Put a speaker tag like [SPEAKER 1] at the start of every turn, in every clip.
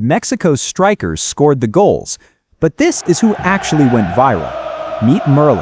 [SPEAKER 1] Mexico's strikers scored the goals, but this is who actually went viral. Meet Merlin,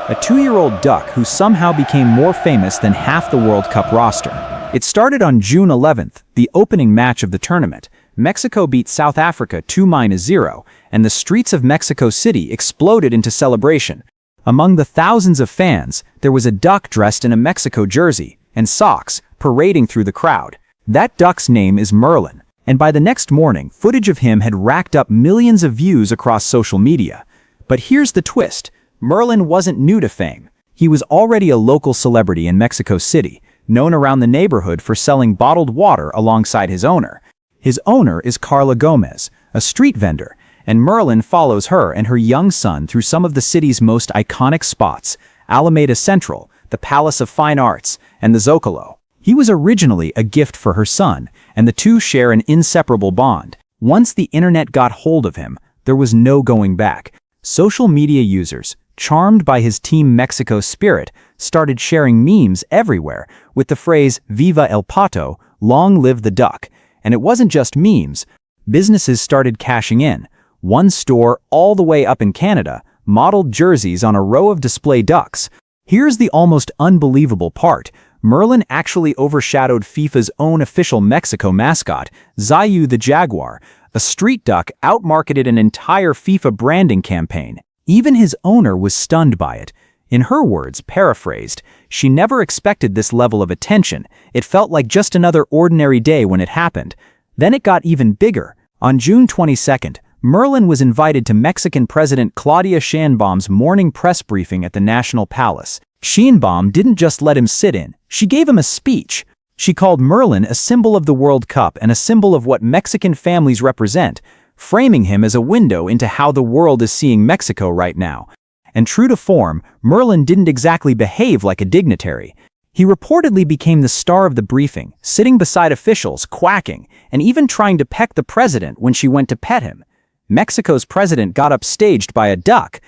[SPEAKER 1] a 2-year-old duck who somehow became more famous than half the World Cup roster. It started on June 11th, the opening match of the tournament. Mexico beat South Africa 2-0, and the streets of Mexico City exploded into celebration. Among the thousands of fans, there was a duck dressed in a Mexico jersey and socks parading through the crowd. That duck's name is Merlin, and by the next morning, footage of him had racked up millions of views across social media. But here's the twist. Merlin wasn't new to fame. He was already a local celebrity in Mexico City, known around the neighborhood for selling bottled water alongside his owner. His owner is Karla Gomez, a street vendor, and Merlin follows her and her young son through some of the city's most iconic spots: Alameda Central, the Palace of Fine Arts, and the Zocalo. He was originally a gift for her son, and the two share an inseparable bond. Once the internet got hold of him, there was no going back. Social media users, charmed by his Team Mexico spirit, started sharing memes everywhere with the phrase "Viva el Pato," long live the duck. And it wasn't just memes. Businesses started cashing in. One store all the way up in Canada modeled jerseys on a row of display ducks. Here's the almost unbelievable part. Merlin actually overshadowed FIFA's own official Mexico mascot, Zayu the Jaguar. A street duck outmarketed an entire FIFA branding campaign. Even his owner was stunned by it. In her words, paraphrased, she never expected this level of attention. It felt like just another ordinary day when it happened. Then it got even bigger. On June 22nd, Merlin was invited to Mexican President Claudia Sheinbaum's morning press briefing at the National Palace. Sheinbaum didn't just let him sit in, she gave him a speech. She called Merlin a symbol of the World Cup and a symbol of what Mexican families represent, framing him as a window into how the world is seeing Mexico right now. And true to form, Merlin didn't exactly behave like a dignitary. He reportedly became the star of the briefing, sitting beside officials, quacking, and even trying to peck the president when she went to pet him. Mexico's president got upstaged by a duck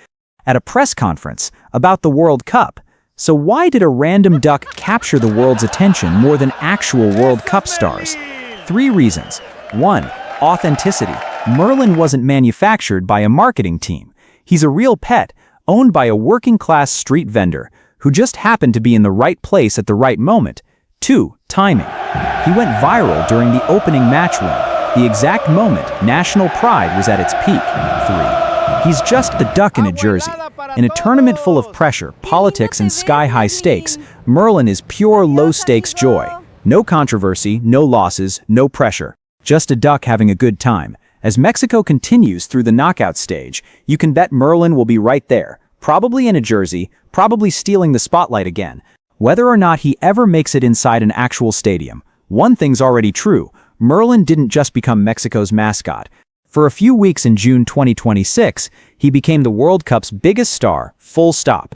[SPEAKER 1] at a press conference about the World Cup. So why did a random duck capture the world's attention more than actual World Cup stars? 3 reasons. 1. Authenticity. Merlin wasn't manufactured by a marketing team. He's a real pet, owned by a working-class street vendor who just happened to be in the right place at the right moment. 2. Timing. He went viral during the opening match win, the exact moment national pride was at its peak. 3. He's just the duck in a jersey. In a tournament full of pressure, politics, and sky-high stakes, Merlin is pure low-stakes joy. No controversy, no losses, no pressure. Just a duck having a good time. As Mexico continues through the knockout stage, you can bet Merlin will be right there, probably in a jersey, probably stealing the spotlight again. Whether or not he ever makes it inside an actual stadium, one thing's already true: Merlin didn't just become Mexico's mascot. For a few weeks in June 2026, he became the World Cup's biggest star, full stop.